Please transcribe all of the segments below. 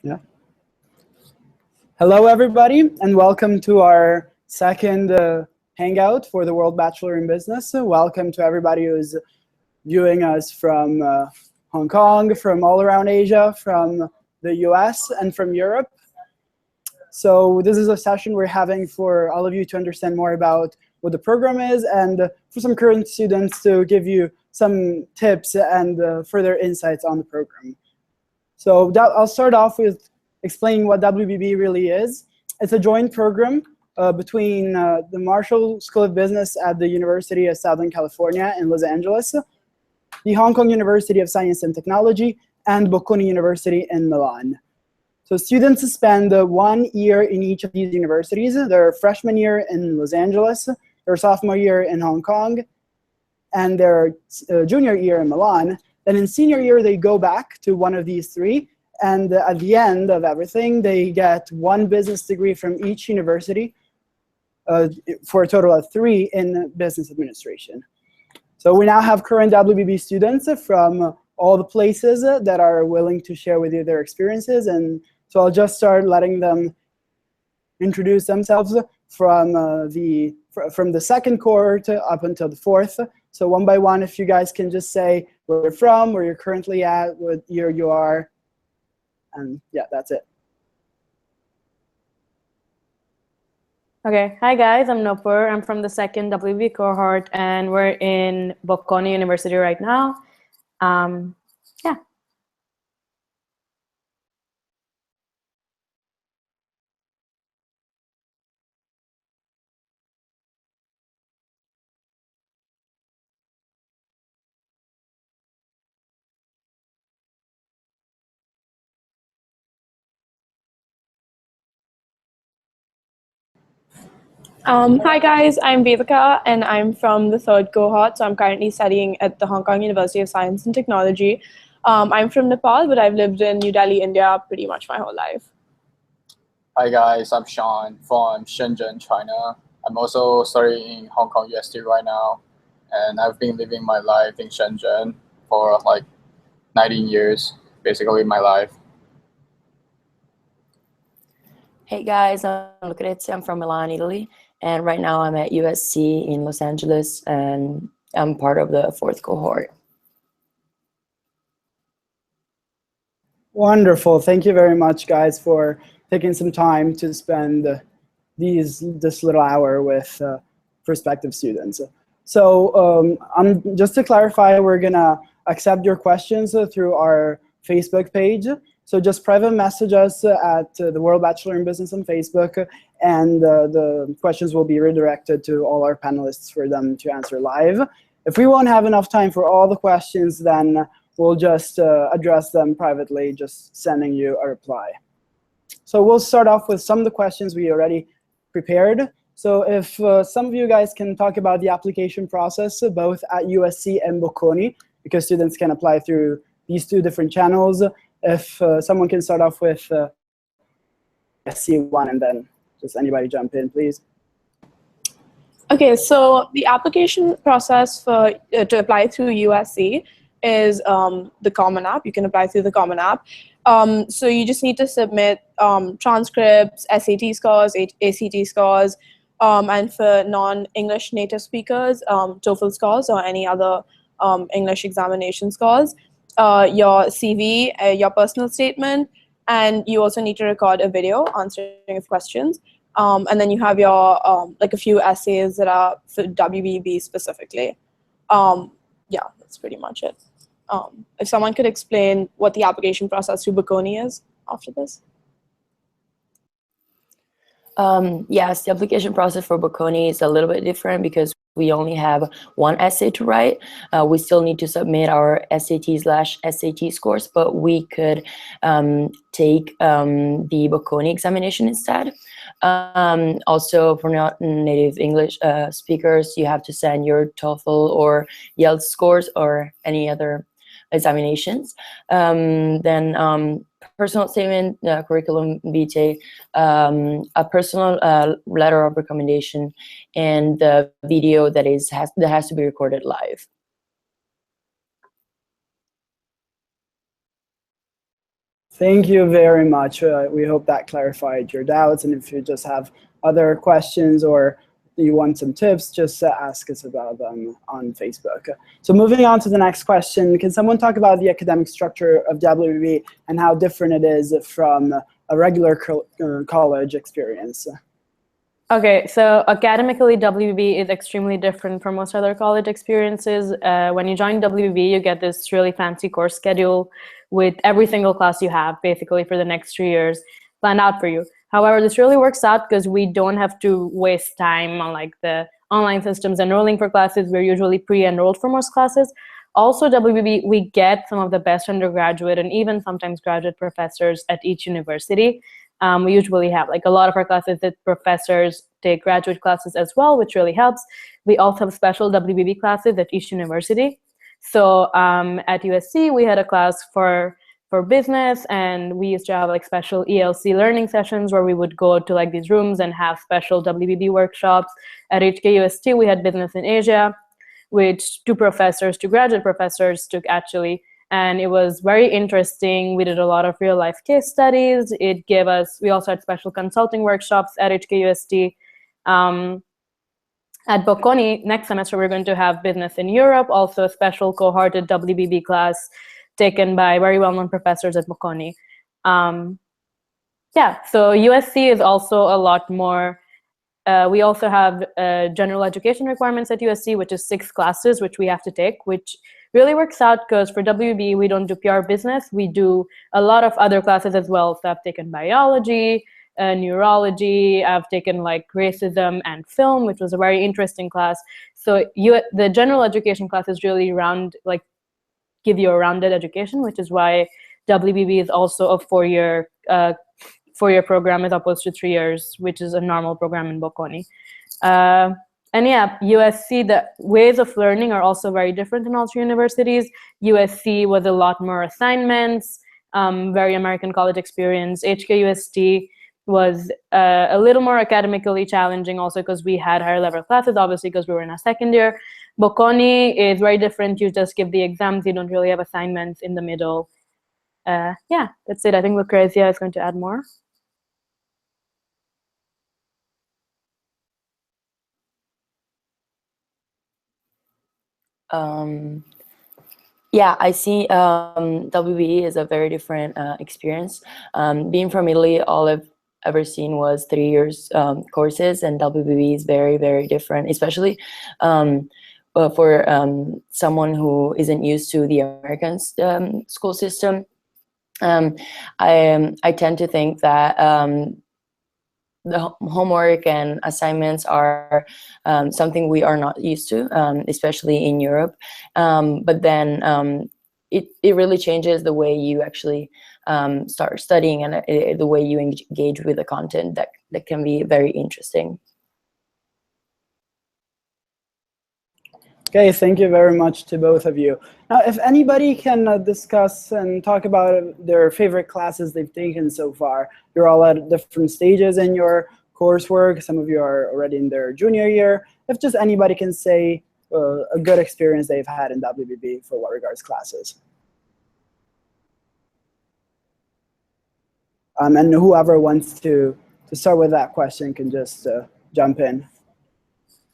Yeah. Hello, everybody, and welcome to our second Hangout for the World Bachelor in Business. Welcome to everybody who's viewing us from Hong Kong, from all around Asia, from the US, and from Europe. So this is a session we're having for all of you to understand more about what the program is, and for some current students to give you some tips and further insights on the program. So I'll start off with explaining what WBB really is. It's a joint program between the Marshall School of Business at the University of Southern California in Los Angeles, the Hong Kong University of Science and Technology, and Bocconi University in Milan. So students spend 1 year in each of these universities. Their freshman year in Los Angeles, their sophomore year in Hong Kong, and their junior year in Milan. Then in senior year, they go back to one of these three. And at the end of everything, they get one business degree from each university for a total of 3 in business administration. So we now have current WBB students from all the places that are willing to share with you their experiences. And so I'll just start letting them introduce themselves from the second cohort up until the fourth. So one by one, if you guys can just say where you're from, where you're currently at, what year you are, and yeah, that's it. Okay, hi guys, I'm Nopur. I'm from the second WB cohort, and we're in Bocconi University right now. Yeah. Hi guys, I'm Vedika and I'm from the third cohort. So I'm currently studying at the Hong Kong University of Science and Technology. I'm from Nepal, but I've lived in New Delhi, India pretty much my whole life. Hi guys, I'm Sean from Shenzhen, China. I'm also studying in Hong Kong UST right now, and I've been living my life in Shenzhen for like 19 years, basically my life. Hey guys, I'm Lucrezia. I'm from Milan, Italy, and right now I'm at USC in Los Angeles, and I'm part of the fourth cohort. Wonderful. Thank you very much, guys, for taking some time to spend this little hour with prospective students. So just to clarify, we're going to accept your questions through our Facebook page. So just private message us at the World Bachelor in Business on Facebook, and the questions will be redirected to all our panelists for them to answer live. If we won't have enough time for all the questions, then we'll just address them privately, just sending you a reply. So we'll start off with some of the questions we already prepared. So if some of you guys can talk about the application process, both at USC and Bocconi, because students can apply through these 2 different channels. If someone can start off with SC1, and then just anybody jump in, please. Okay, so the application process for to apply through USC is the Common App. You can apply through the Common App. So you just need to submit transcripts, SAT scores, ACT scores, and for non-English native speakers, TOEFL scores or any other English examination scores, your CV, your personal statement, and you also need to record a video answering questions. And then you have your like a few essays that are for WBB specifically. Yeah, that's pretty much it. If someone could explain what the application process through Bocconi is after this. Yes, the application process for Bocconi is a little bit different because we only have 1 essay to write. We still need to submit our SAT/SAT scores, but we could take the Bocconi examination instead. Also, for non-native English speakers, you have to send your TOEFL or IELTS scores or any other examinations. Then personal statement, curriculum vitae, a personal letter of recommendation, and the video that has to be recorded live. Thank you very much. We hope that clarified your doubts. And if you just have other questions or you want some tips, just ask us about them on Facebook. So moving on to the next question, can someone talk about the academic structure of WBB and how different it is from a regular college experience? Okay, so academically, WBB is extremely different from most other college experiences. When you join WBB, you get this really fancy course schedule with every single class you have, basically, for the next 3 years planned out for you. However, this really works out because we don't have to waste time on like the online systems enrolling for classes. We're usually pre-enrolled for most classes. Also, WBB, we get some of the best undergraduate and even sometimes graduate professors at each university. We usually have like a lot of our classes that professors take graduate classes as well, which really helps. We also have special WBB classes at each university. So at USC, we had a class for business, and we used to have like special ELC learning sessions where we would go to like these rooms and have special WBB workshops. At HKUST, we had business in Asia, which two graduate professors took actually. And it was very interesting. We did a lot of real life case studies. We also had special consulting workshops at HKUST. At Bocconi, next semester, we're going to have business in Europe, also a special cohorted WBB class taken by very well-known professors at Bocconi. Yeah, so USC is also a lot more. We also have general education requirements at USC, which is 6 classes, which we have to take, which really works out because for WB, we don't do pure business. We do a lot of other classes as well. So I've taken biology, neurology, I've taken like racism and film, which was a very interesting class. So the general education classes really give you a rounded education, which is why WBB is also a 4-year program as opposed to 3 years, which is a normal program in Bocconi. And yeah, USC, the ways of learning are also very different in all 3 universities. USC was a lot more assignments, very American college experience. HKUST was a little more academically challenging also because we had higher level classes, obviously because we were in our 2nd year. Bocconi is very different. You just give the exams. You don't really have assignments in the middle. Yeah, that's it. I think Lucrezia is going to add more. Yeah, I see WBE is a very different experience. Being from Italy, all I've ever seen was 3 years courses, and WBE is very, very different, especially for someone who isn't used to the American school system. I tend to think that the homework and assignments are something we are not used to, especially in Europe. But then it really changes the way you actually start studying and the way you engage with the content that can be very interesting. Okay, thank you very much to both of you. Now, if anybody can discuss and talk about their favorite classes they've taken so far, you're all at different stages in your coursework. Some of you are already in their junior year. If just anybody can say a good experience they've had in WBB for what regards classes. And whoever wants to start with that question can just jump in.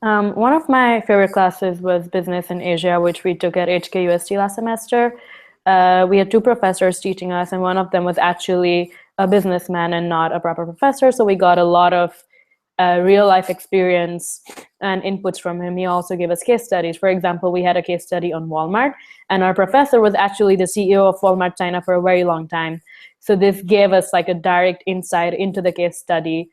One of my favorite classes was Business in Asia, which we took at HKUST last semester. We had 2 professors teaching us, and one of them was actually a businessman and not a proper professor. So we got a lot of real life experience and inputs from him. He also gave us case studies. For example, we had a case study on Walmart, and our professor was actually the CEO of Walmart China for a very long time. So this gave us like a direct insight into the case study.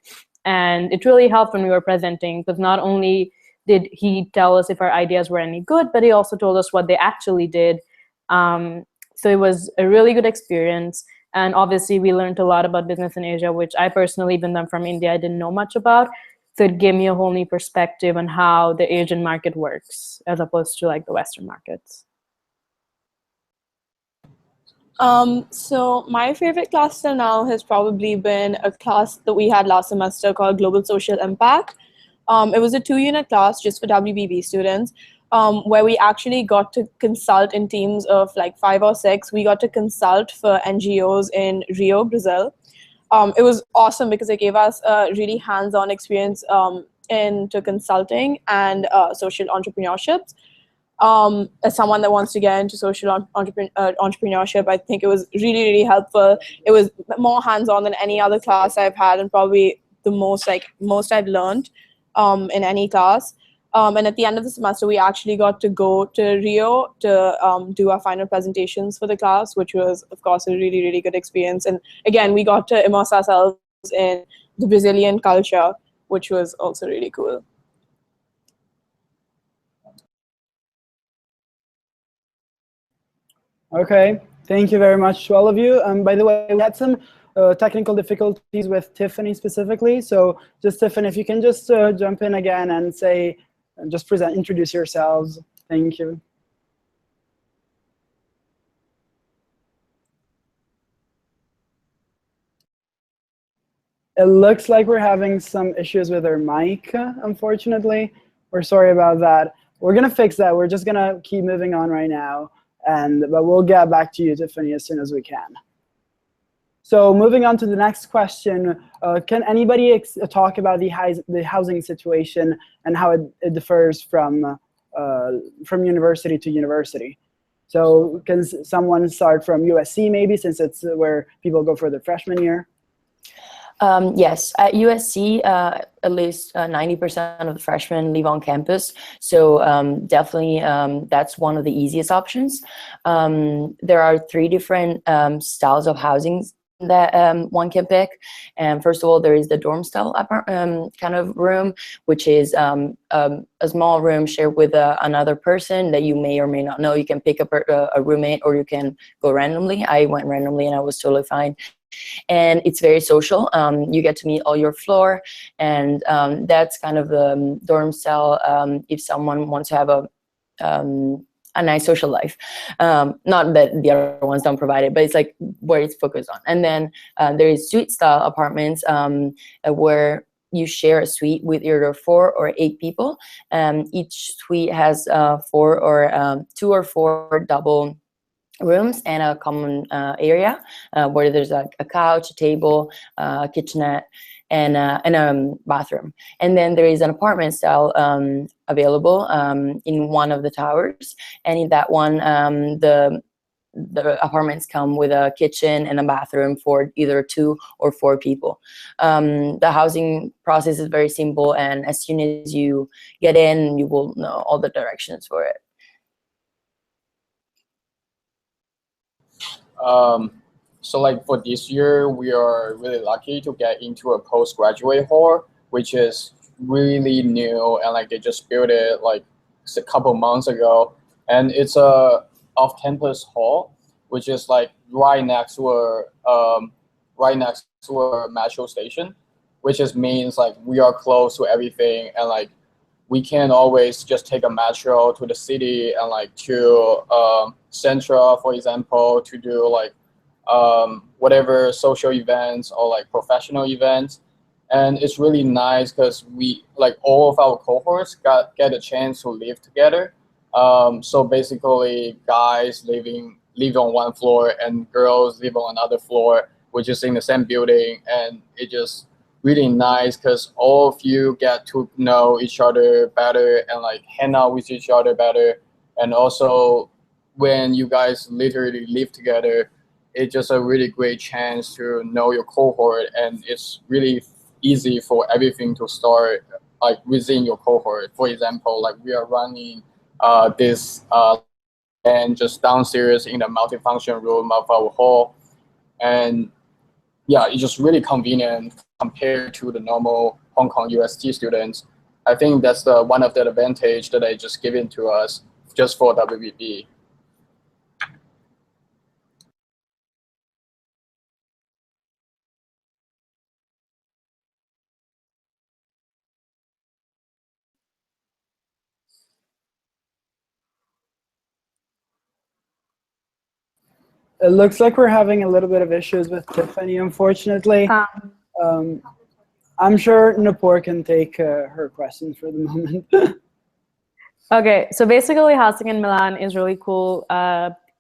And it really helped when we were presenting, because not only did he tell us if our ideas were any good, but he also told us what they actually did. So it was a really good experience. And obviously, we learned a lot about business in Asia, which I personally, even though I'm from India, I didn't know much about. So it gave me a whole new perspective on how the Asian market works, as opposed to like the Western markets. So my favorite class till now has probably been a class that we had last semester called Global Social Impact. It was a 2-unit class just for WBB students. where we actually got to consult in teams of like 5 or 6. We got to consult for NGOs in Rio, Brazil. It was awesome because it gave us a really hands-on experience into consulting and social entrepreneurships. As someone that wants to get into social entrepreneurship, I think it was really, really helpful. It was more hands-on than any other class I've had, and probably the most I've learned in any class. And at the end of the semester, we actually got to go to Rio to do our final presentations for the class, which was, of course, a really, really good experience. And again, we got to immerse ourselves in the Brazilian culture, which was also really cool. Okay, thank you very much to all of you. By the way, we had some technical difficulties with Tiffany specifically. So just Tiffany, if you can just jump in again and say, just introduce yourselves. Thank you. It looks like we're having some issues with our mic, unfortunately. We're sorry about that. We're gonna fix that. We're just gonna keep moving on right now, but we'll get back to you, Tiffany, as soon as we can. So moving on to the next question, can anybody talk about the housing situation and how it differs from university to university? So can someone start from USC maybe, since it's where people go for their freshman year? Yes, at USC, at least 90% of the freshmen live on campus. So definitely that's one of the easiest options. There are 3 different styles of housing that one can pick. And first of all, there is the dorm style kind of room, which is a small room shared with another person that you may or may not know. You can pick up a roommate, or you can go randomly. I went randomly and I was totally fine. And it's very social. You get to meet all your floor, and that's kind of the dorm style if someone wants to have a nice social life. Not that the other ones don't provide it, but it's like where it's focused on. And then there is suite style apartments where you share a suite with either 4 or 8 people. Each suite has 2 or 4 double rooms and a common area where there's like a couch, a table, a kitchenette, and a bathroom. And then there is an apartment style available in one of the towers, and in that one the apartments come with a kitchen and a bathroom for either 2 or 4 people. The housing process is very simple, and as soon as you get in, you will know all the directions for it. So like for this year, we are really lucky to get into a postgraduate hall, which is really new, and like they just built it like a couple months ago, and it's a off-campus hall, which is like right next to a metro station, which just means like we are close to everything, and like we can always just take a metro to the city and like to Central, for example, to do like whatever social events or like professional events. And it's really nice because we like all of our cohorts get a chance to live together. So basically guys live on one floor and girls live on another floor, which is in the same building, and it just really nice because all of you get to know each other better and like hang out with each other better. And also when you guys literally live together, it's just a really great chance to know your cohort, and it's really easy for everything to start like within your cohort. For example, like we are running this and just downstairs in the multifunction room of our hall, and yeah, it's just really convenient compared to the normal Hong Kong UST students. I think that's one of the advantage that they just given to us just for WBB. It looks like we're having a little bit of issues with Tiffany, unfortunately. I'm sure Nupur can take her question for the moment. Okay, so basically housing in Milan is really cool.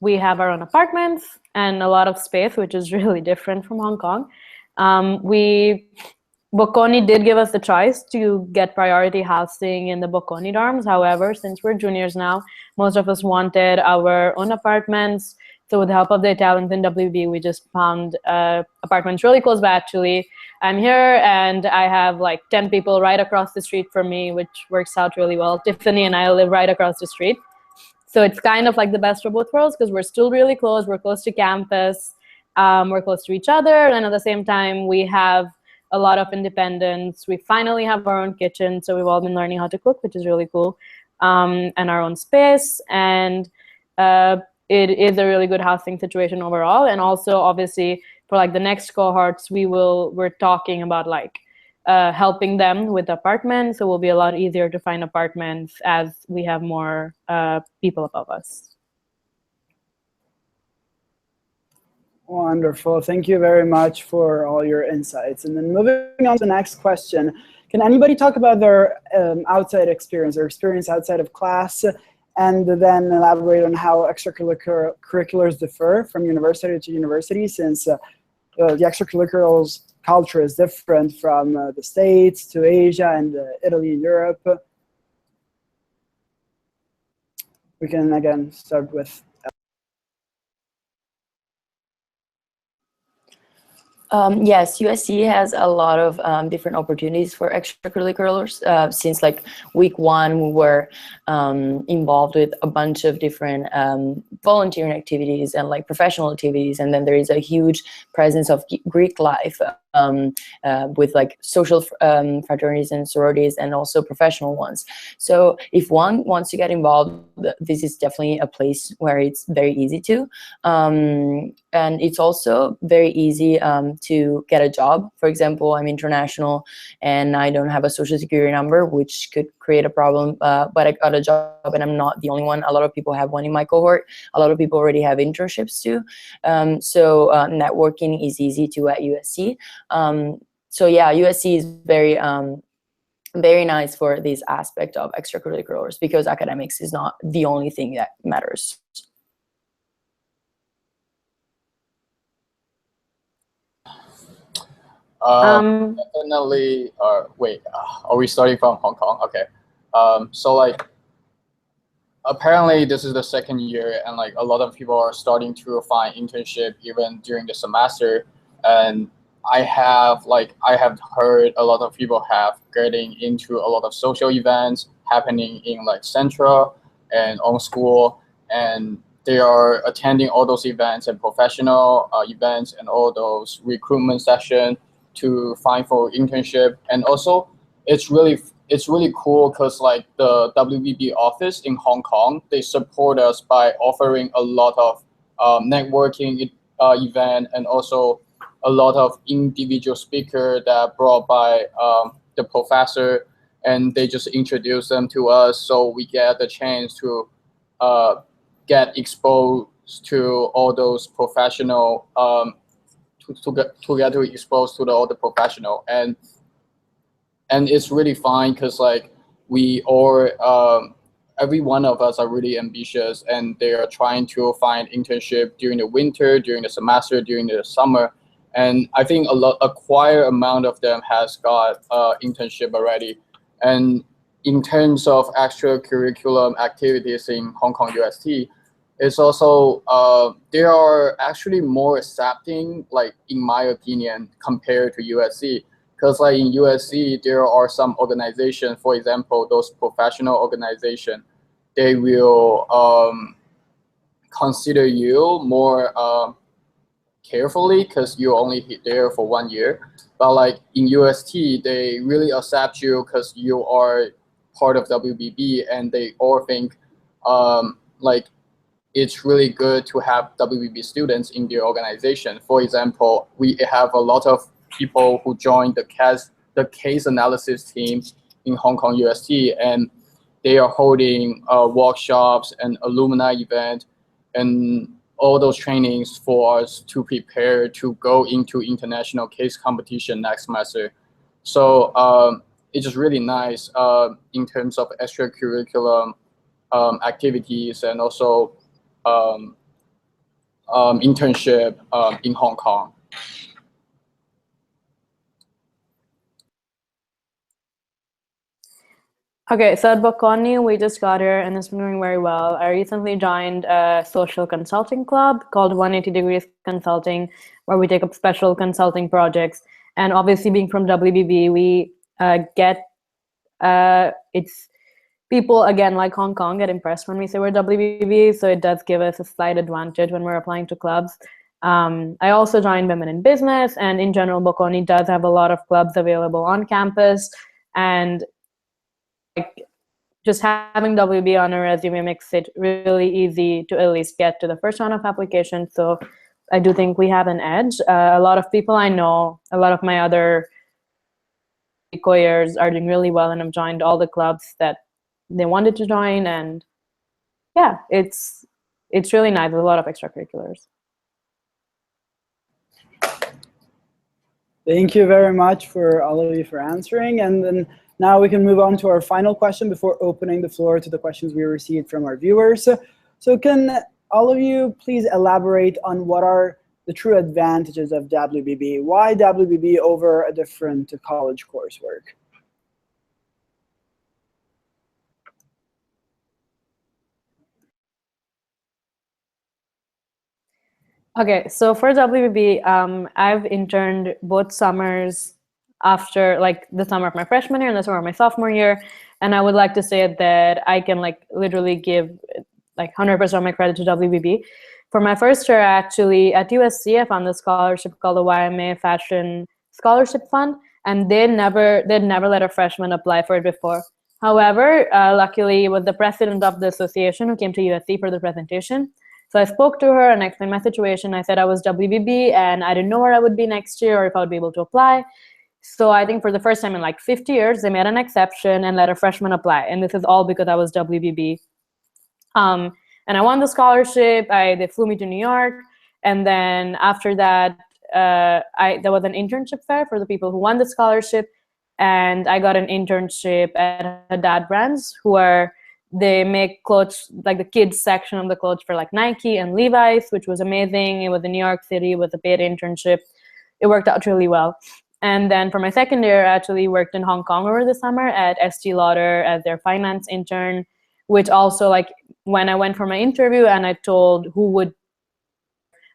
We have our own apartments and a lot of space, which is really different from Hong Kong. Bocconi did give us the choice to get priority housing in the Bocconi dorms. However, since we're juniors now, most of us wanted our own apartments. So with the help of the Italians in WB, we just found apartments really close by, actually. I'm here and I have like 10 people right across the street from me, which works out really well. Tiffany and I live right across the street. So it's kind of like the best of both worlds because we're still really close. We're close to campus. We're close to each other. And at the same time, we have a lot of independence. We finally have our own kitchen. So we've all been learning how to cook, which is really cool. And our own space. And it is a really good housing situation overall. And also, obviously, for like the next cohorts, we're talking about like helping them with apartments. So it will be a lot easier to find apartments as we have more people above us. Wonderful. Thank you very much for all your insights. And then moving on to the next question, can anybody talk about their outside experience or experience outside of class, and then elaborate on how extracurriculars differ from university to university, since the extracurriculars culture is different from the States to Asia and Italy and Europe? We can again start with Yes, USC has a lot of different opportunities for extracurriculars. Since like week one, we were involved with a bunch of different volunteering activities and like professional activities. And then there is a huge presence of Greek life with like social fraternities and sororities and also professional ones. So if one wants to get involved, this is definitely a place where it's very easy to. And it's also very easy to get a job. For example, I'm international and I don't have a social security number, which could create a problem, but I got a job and I'm not the only one. A lot of people have one in my cohort. A lot of people already have internships too. So networking is easy too at USC. So yeah, USC is very, very nice for this aspect of extracurriculars because academics is not the only thing that matters. Definitely. Wait, are we starting from Hong Kong? Okay. So like, apparently this is the second year, and like a lot of people are starting to find internship even during the semester. And I have heard a lot of people have getting into a lot of social events happening in like Central and on school, and they are attending all those events and professional events and all those recruitment sessions to find for internship. And also it's really cool because like the WBB office in Hong Kong, they support us by offering a lot of networking event and also a lot of individual speaker that brought by the professor, and they just introduce them to us, so we get the chance to get exposed to all those professional to get exposed to all the professional. And it's really fine because like we all every one of us are really ambitious, and they are trying to find internship during the winter, during the semester, during the summer. And I think a quite amount of them has got internship already. And in terms of extracurricular activities in Hong Kong UST, it's also they are actually more accepting, like in my opinion, compared to USC. Because like in USC, there are some organizations, for example, those professional organizations, they will consider you more carefully because you're only there for 1 year. But like in UST, they really accept you because you are part of WBB, and they all think like it's really good to have WBB students in their organization. For example, we have a lot of people who joined the case analysis team in Hong Kong UST, and they are holding workshops and alumni event and all those trainings for us to prepare to go into international case competition next semester. So it's just really nice in terms of extracurricular activities and also internship in Hong Kong. Okay, so at Bocconi, we just got here and it's been doing very well. I recently joined a social consulting club called 180 Degrees Consulting, where we take up special consulting projects. And obviously, being from WBB, we get it's people, again, like Hong Kong, get impressed when we say we're WBB, so it does give us a slight advantage when we're applying to clubs. I also joined Women in Business, and in general, Bocconi does have a lot of clubs available on campus, and like just having WB on a resume makes it really easy to at least get to the first round of applications. So I do think we have an edge. A lot of people I know, a lot of my other co-years are doing really well and have joined all the clubs that they wanted to join, and yeah, it's really nice. There's a lot of extracurriculars. Thank you very much for all of you for answering. And then now we can move on to our final question before opening the floor to the questions we received from our viewers. So can all of you please elaborate on what are the true advantages of WBB? Why WBB over a different college coursework? Okay, so for WBB, I've interned both summers after, like, the summer of my freshman year and the summer of my sophomore year, and I would like to say that I can, like, literally give, like, 100% of my credit to WBB. For my first year, actually, at USC, I found this scholarship called the YMA Fashion Scholarship Fund, and they'd never let a freshman apply for it before. However, luckily, it was the president of the association who came to USC for the presentation. So I spoke to her and I explained my situation. I said I was WBB and I didn't know where I would be next year or if I would be able to apply. So I think for the first time in like 50 years, they made an exception and let a freshman apply. And this is all because I was WBB. And I won the scholarship. They flew me to New York. And then after that, there was an internship fair for the people who won the scholarship. And I got an internship at Haddad Brands, they make clothes, like the kids section of the clothes for like Nike and Levi's, which was amazing. It was in New York City. It was a paid internship. It worked out really well. And then for my second year, I actually worked in Hong Kong over the summer at Estee Lauder as their finance intern, which also, like, when I went for my interview and I told who would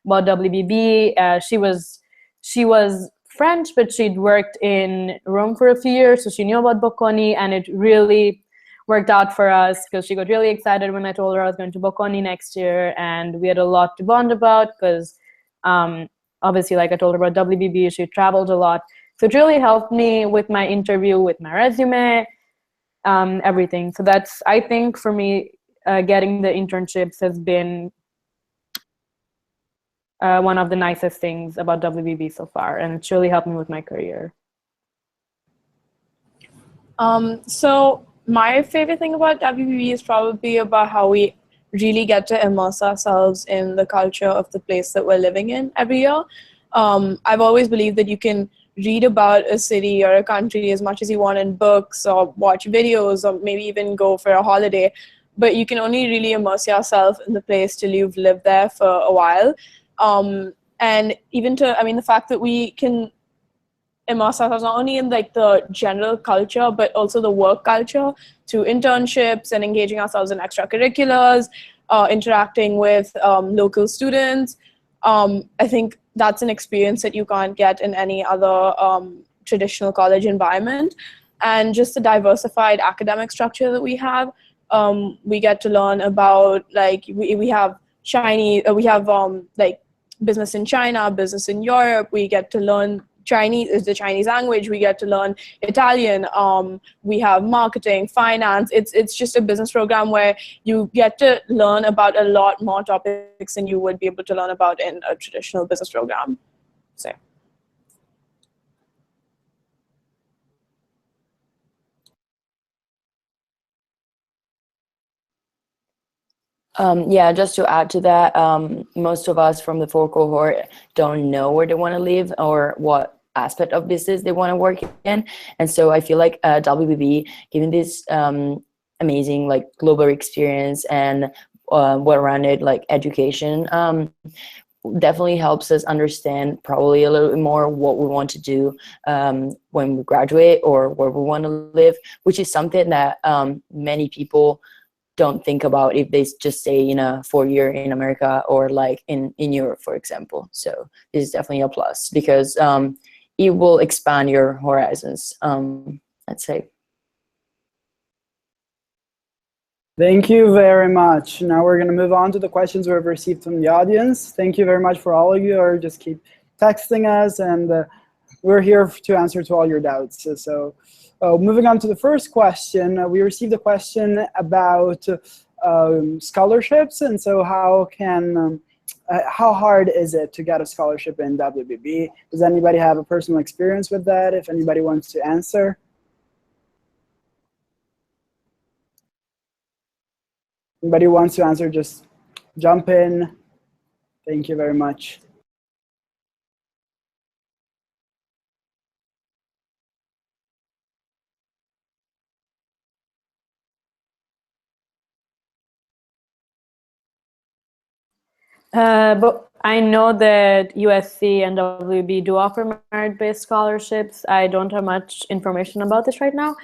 about WBB, she was French, but she'd worked in Rome for a few years, so she knew about Bocconi, and it really worked out for us because she got really excited when I told her I was going to Bocconi next year, and we had a lot to bond about because obviously, like I told her about WBB, she traveled a lot. So it really helped me with my interview, with my resume, everything. So that's, I think for me, getting the internships has been one of the nicest things about WBB so far, and it's really helped me with my career. So my favorite thing about WBB is probably about how we really get to immerse ourselves in the culture of the place that we're living in every year. I've always believed that you can read about a city or a country as much as you want in books or watch videos or maybe even go for a holiday, but you can only really immerse yourself in the place till you've lived there for a while. And even the fact that we can immerse ourselves not only in like the general culture, but also the work culture through internships and engaging ourselves in extracurriculars, interacting with local students. I think that's an experience that you can't get in any other traditional college environment. And just the diversified academic structure that we have, we get to learn about, like, we have Chinese, we have like business in China, business in Europe. We get to learn the Chinese language. We get to learn Italian. We have marketing, finance. It's just a business program where you get to learn about a lot more topics than you would be able to learn about in a traditional business program. So. Yeah, just to add to that, most of us from the 4 cohort don't know where they want to live or what aspect of business they want to work in. And so I feel like WBB, given this amazing like global experience and what around it, like education, definitely helps us understand probably a little bit more what we want to do when we graduate or where we want to live, which is something that many people don't think about if they just stay in a 4-year in America or like in Europe, for example. So this is definitely a plus because it will expand your horizons, I'd say. Thank you very much. Now we're going to move on to the questions we've received from the audience. Thank you very much for all of you, or just keep texting us, and we're here to answer to all your doubts. So moving on to the first question, we received a question about scholarships, and so how hard is it to get a scholarship in WBB? Does anybody have a personal experience with that? If anybody wants to answer. Anybody wants to answer, just jump in. Thank you very much. But I know that USC and WB do offer merit-based scholarships. I don't have much information about this right now,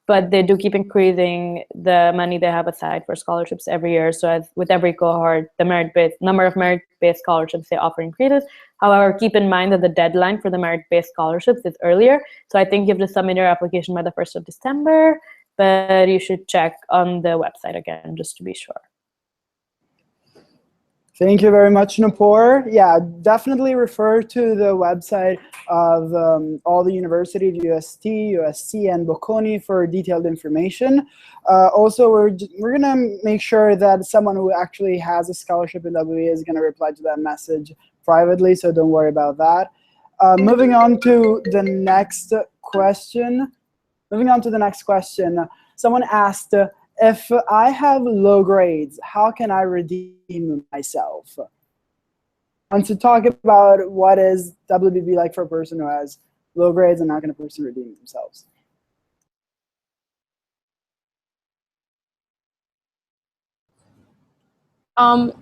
but they do keep increasing the money they have aside for scholarships every year. So with every cohort, the number of merit-based scholarships they offer increases. However, keep in mind that the deadline for the merit-based scholarships is earlier. So I think you have to submit your application by the 1st of December, but you should check on the website again, just to be sure. Thank you very much, Nupur. Yeah, definitely refer to the website of all the universities, UST, USC, and Bocconi for detailed information. Also, we're going to make sure that someone who actually has a scholarship in WBA is going to reply to that message privately, so don't worry about that. Moving on to the next question. Someone asked, if I have low grades, how can I redeem myself? And to talk about what is WBB like for a person who has low grades and how can a person redeem themselves?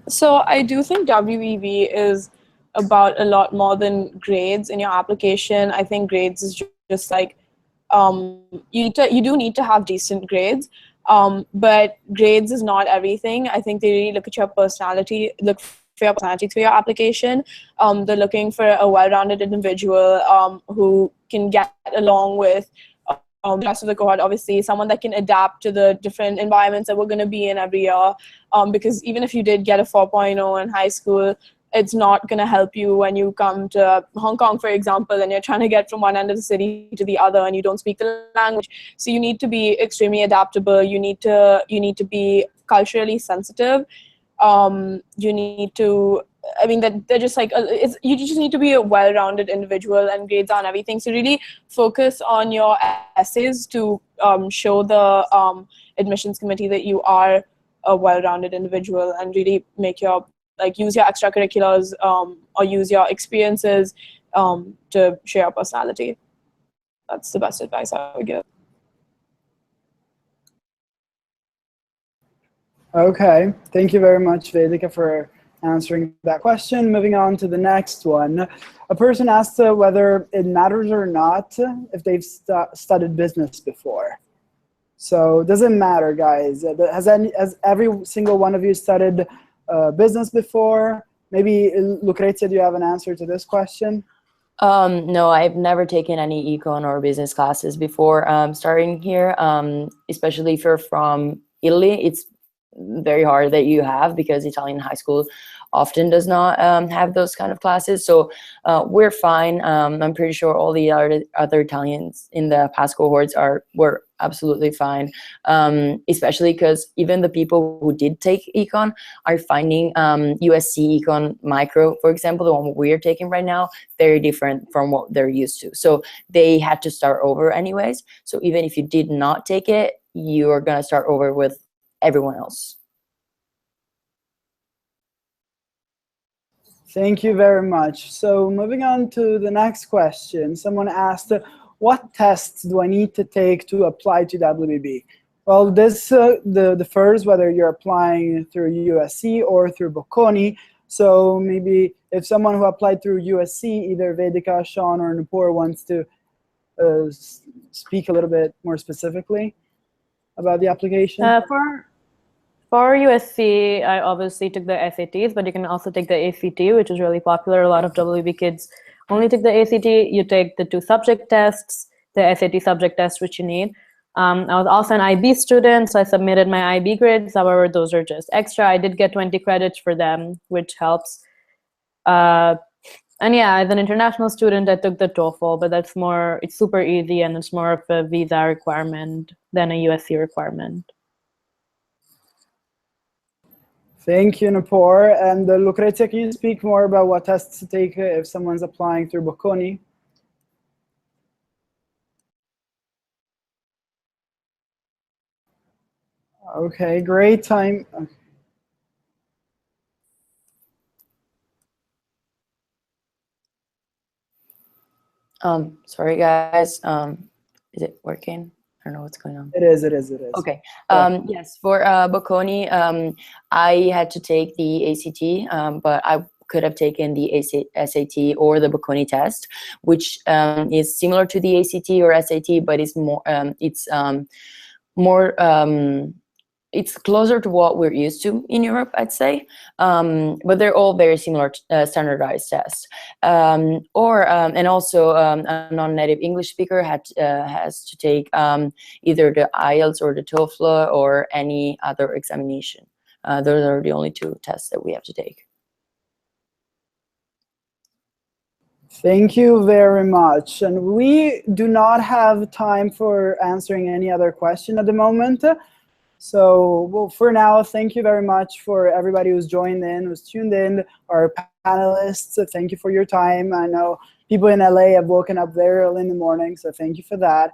So I do think WBB is about a lot more than grades in your application. I think grades is just like you do need to have decent grades. But grades is not everything. I think they really look at your personality, look for your personality through your application. They're looking for a well-rounded individual who can get along with the rest of the cohort. Obviously, someone that can adapt to the different environments that we're going to be in every year. Because even if you did get a 4.0 in high school, it's not going to help you when you come to Hong Kong, for example, and you're trying to get from one end of the city to the other and you don't speak the language. So you need to be extremely adaptable. You need to be culturally sensitive. You need to, I mean, that they're just like, you just need to be a well-rounded individual, and grades aren't everything. So really focus on your essays to show the admissions committee that you are a well-rounded individual, and really make your use your extracurriculars or use your experiences to share your personality. That's the best advice I would give. Okay, thank you very much, Vedika, for answering that question. Moving on to the next one. A person asked whether it matters or not if they've studied business before. So does it matter, guys? Has every single one of you studied business before? Maybe Lucrezia, do you have an answer to this question? No, I've never taken any econ or business classes before starting here, especially if you're from Italy. It's very hard that you have, because Italian high school often does not have those kind of classes. So we're fine. I'm pretty sure all the other Italians in the past cohorts were absolutely fine, especially because even the people who did take econ are finding USC econ micro, for example, the one we're taking right now, very different from what they're used to. So they had to start over anyways. So even if you did not take it, you are going to start over with everyone else. Thank you very much. So moving on to the next question. Someone asked, what tests do I need to take to apply to WBB? Well, this differs whether you're applying through USC or through Bocconi. So maybe if someone who applied through USC, either Vedika, Sean, or Nupur wants to speak a little bit more specifically about the application. For USC, I obviously took the SATs, but you can also take the ACT, which is really popular. A lot of WB kids only take the ACT. You take the 2 subject tests, the SAT subject test, which you need. I was also an IB student, so I submitted my IB grades. However, those are just extra. I did get 20 credits for them, which helps. And yeah, as an international student, I took the TOEFL, but that's more, it's super easy and it's more of a visa requirement than a USC requirement. Thank you, Nupur. And Lucrezia, can you speak more about what tests to take if someone's applying through Bocconi? Okay, great time. Sorry guys, is it working? I don't know what's going on. It is. Okay. Yes, for Bocconi, I had to take the ACT, but I could have taken the SAT or the Bocconi test, which is similar to the ACT or SAT, but it's it's closer to what we're used to in Europe, I'd say. But they're all very similar standardized tests. And also a non-native English speaker has to take either the IELTS or the TOEFL or any other examination. Those are the only 2 tests that we have to take. Thank you very much. And we do not have time for answering any other question at the moment. So, well, for now, thank you very much for everybody who's joined in, who's tuned in, our panelists. Thank you for your time. I know people in LA have woken up very early in the morning, so thank you for that.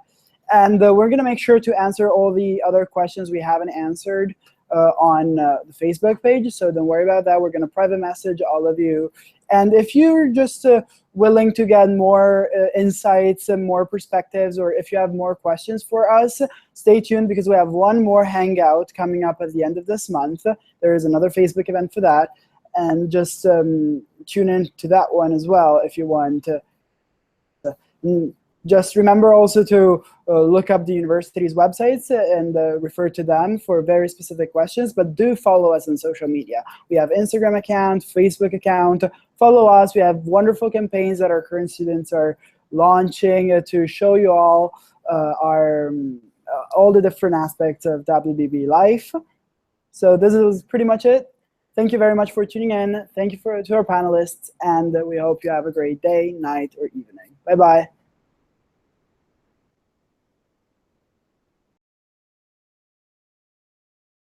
And we're going to make sure to answer all the other questions we haven't answered on the Facebook page. So don't worry about that. We're going to private message all of you. And if you're just willing to get more insights and more perspectives, or if you have more questions for us, stay tuned because we have one more Hangout coming up at the end of this month. There is another Facebook event for that. And just tune in to that one as well if you want to. Just remember also to look up the university's websites and refer to them for very specific questions, but do follow us on social media. We have Instagram account, Facebook account. Follow us. We have wonderful campaigns that our current students are launching to show you all all the different aspects of WBB life. So this is pretty much it. Thank you very much for tuning in. Thank you to our panelists, and we hope you have a great day, night, or evening. Bye-bye.